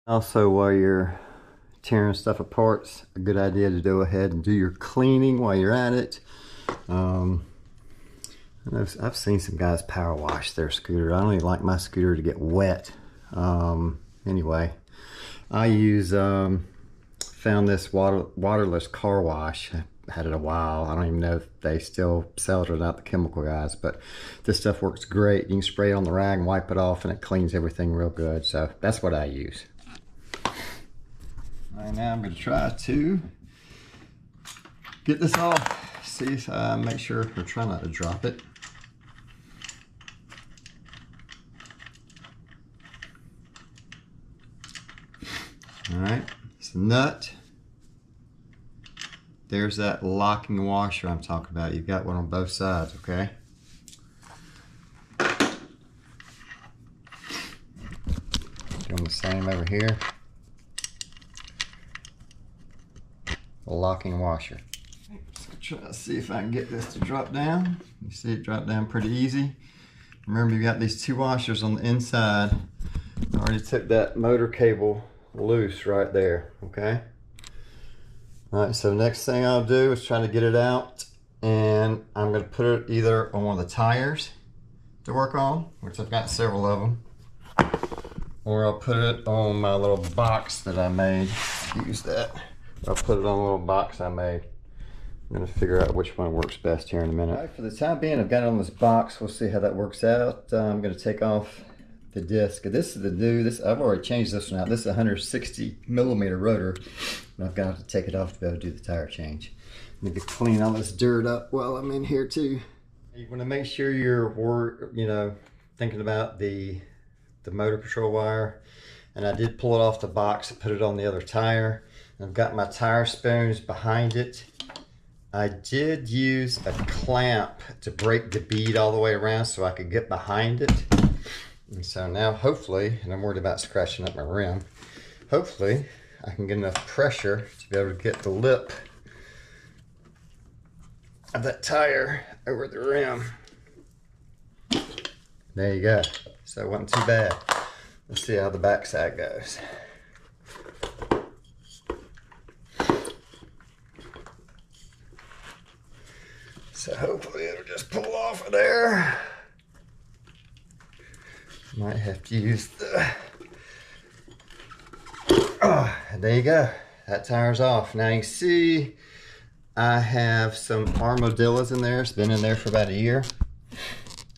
Also, while you're tearing stuff apart, it's a good idea to go ahead and do your cleaning while you're at it. I've seen some guys power wash their scooter. I don't even like my scooter to get wet. Anyway, I found this waterless car wash. I had it a while. I don't even know if they still sell it or not, the chemical guys, but this stuff works great. You can spray it on the rag and wipe it off and it cleans everything real good. So that's what I use. All right, now I'm going to try to get this off. See if I make sure, or try not to drop it. All right, it's a nut. There's that locking washer I'm talking about. You've got one on both sides, okay? Doing the same over here. The locking washer. So try to see if I can get this to drop down. You see it drop down pretty easy. Remember, you got these two washers on the inside. I already took that motor cable loose right there, okay? All right, so next thing I'll do is try to get it out, and I'm gonna put it either on one of the tires to work on, which I've got several of them, or I'll put it on my little box that I made. Use that. I'll put it on a little box I made. I'm gonna figure out which one works best here in a minute. All right, for the time being, I've got it on this box. We'll see how that works out. I'm gonna take off the disc. This is the new, I've already changed this one out. This is a 160 millimeter rotor. And I've got to take it off to be able to do the tire change. I'm gonna clean all this dirt up while I'm in here too. You want to make sure you're thinking about the motor control wire. And I did pull it off the box and put it on the other tire. I've got my tire spoons behind it. I did use a clamp to break the bead all the way around so I could get behind it. And so now hopefully, and I'm worried about scratching up my rim, hopefully I can get enough pressure to be able to get the lip of that tire over the rim. There you go. So it wasn't too bad. Let's see how the backside goes. So hopefully it'll just pull off of there. Might have to use the... there you go. That tire's off. Now you can see I have some armadillos in there. It's been in there for about a year.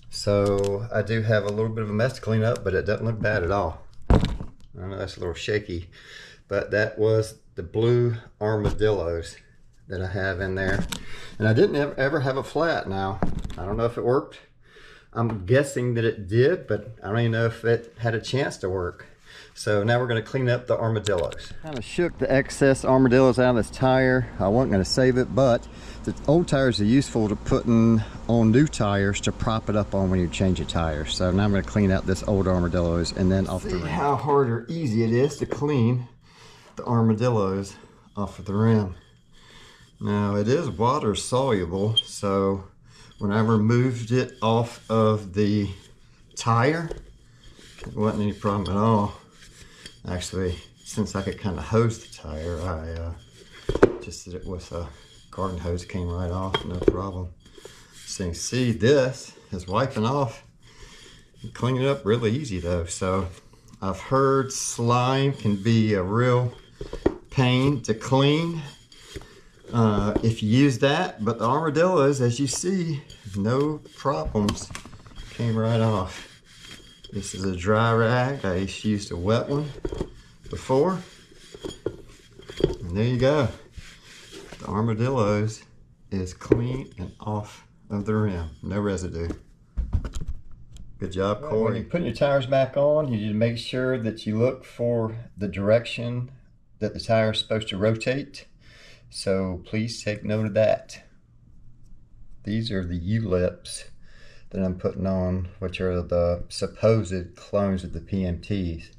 So I do have a little bit of a mess to clean up, but it doesn't look bad at all. I know that's a little shaky, but that was the blue armadillos that I have in there. And I didn't ever have a flat. Now, I don't know if it worked. I'm guessing that it did, but I don't even know if it had a chance to work. So now we're going to clean up the armadillos. Kind of shook the excess armadillos out of this tire. I wasn't going to save it, but the old tires are useful to putting on new tires to prop it up on when you change a tire. So now I'm going to clean out this old armadillos and then off the rim. See how hard or easy it is to clean the armadillos off of the rim. Now it is water soluble, so when I removed it off of the tire, it wasn't any problem at all. Actually, since I could kind of hose the tire, I just did it with a garden hose, came right off, no problem. So you can see this is wiping off and cleaning it up really easy though. So I've heard slime can be a real pain to clean if you use that, but the armadillos, as you see, no problems, came right off. This is a dry rag. I used a wet one before. And there you go. The armadillos is clean and off of the rim. No residue. Good job, Corey. When you're putting your tires back on, you need to make sure that you look for the direction that the tire is supposed to rotate. So please take note of that. These are the U-lips that I'm putting on, which are the supposed clones of the PMTs.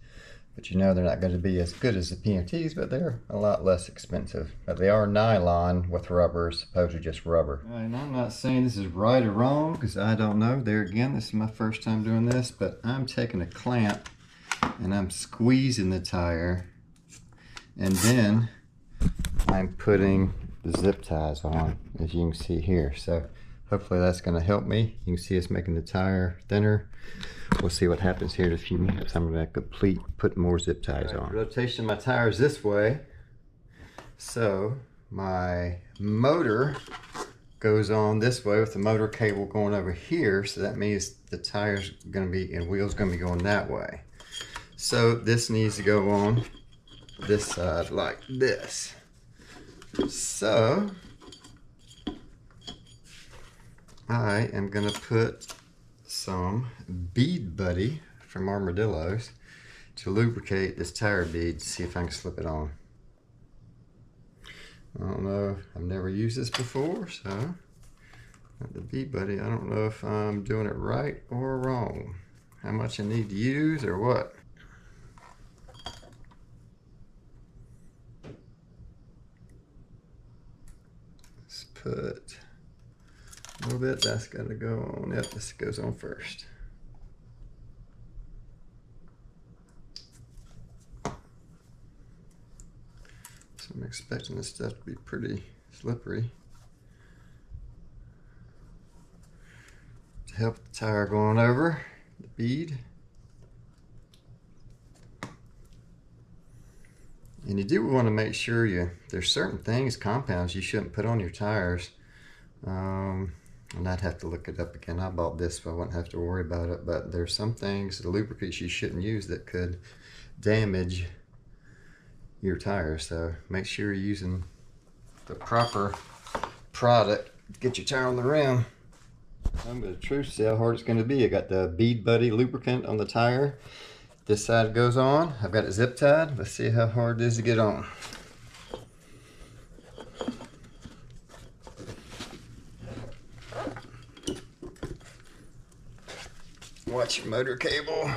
But you know they're not going to be as good as the PMTs, but they're a lot less expensive. But they are nylon with rubber, as opposed to just rubber. And I'm not saying this is right or wrong, because I don't know. There again, this is my first time doing this, but I'm taking a clamp and I'm squeezing the tire, and then I'm putting the zip ties on, as you can see here. So hopefully that's going to help me. You can see it's making the tire thinner. We'll see what happens here in a few minutes. I'm going to put more zip ties on. Rotation of my tires this way. So my motor goes on this way with the motor cable going over here. So that means the tire's going to be, and wheel's going to be going that way. So this needs to go on this side like this. So I am going to put some Bead Buddy from Armadillos to lubricate this tire bead, see if I can slip it on. I don't know, I've never used this before, so the Bead Buddy, I don't know if I'm doing it right or wrong. How much I need to use or what. Let's put a little bit, that's got to go on. Yep, this goes on first. So I'm expecting this stuff to be pretty slippery. To help the tire going over the bead. And you do want to make sure there's certain things, compounds you shouldn't put on your tires. And I'd have to look it up again. I bought this so I wouldn't have to worry about it, but there's some things, the lubricants you shouldn't use that could damage your tires. So make sure you're using the proper product to get your tire on the rim. I'm going to truth see how hard it's going to be. I got the Bead Buddy lubricant on the tire. This side goes on. I've got it zip tied. Let's see how hard it is to get on. Watch your motor cable.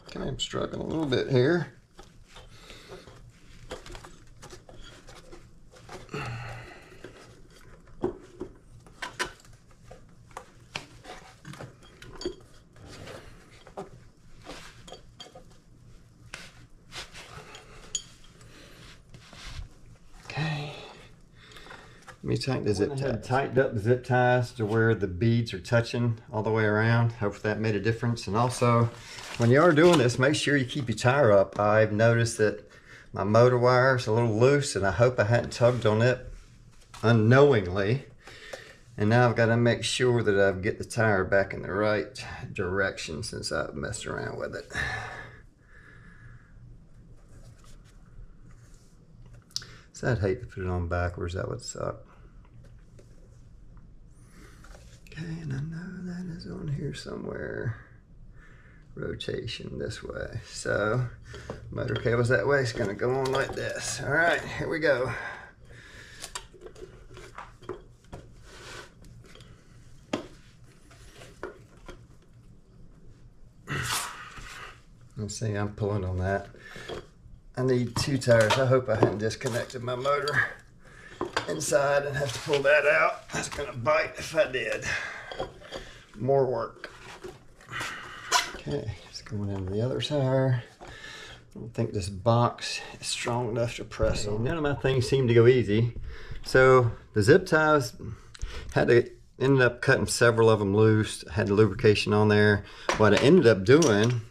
Okay, I'm struggling a little bit here. Let me tighten the zip ties. Tightened up the zip ties to where the beads are touching all the way around. Hopefully that made a difference. And also, when you are doing this, make sure you keep your tire up. I've noticed that my motor wire is a little loose, and I hope I hadn't tugged on it unknowingly. And now I've got to make sure that I get the tire back in the right direction since I've messed around with it. So I'd hate to put it on backwards, that would suck. Okay, and I know that is on here somewhere. Rotation this way. So, motor cable's that way, it's gonna go on like this. All right, here we go. Let's see, I'm pulling on that. I need two tires. I hope I hadn't disconnected my motor inside and have to pull that out. That's gonna bite if I did. More work. Okay, it's going into the other tire. I don't think this box is strong enough to press on. None of my things seem to go easy. So the zip ties, ended up cutting several of them loose. Had the lubrication on there. What I ended up doing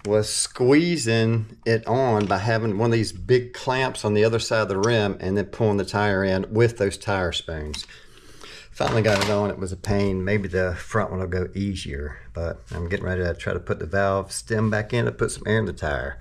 was squeezing it on by having one of these big clamps on the other side of the rim and then pulling the tire in with those tire spoons. Finally got it on. It was a pain. Maybe the front one will go easier, but I'm getting ready to try to put the valve stem back in to put some air in the tire.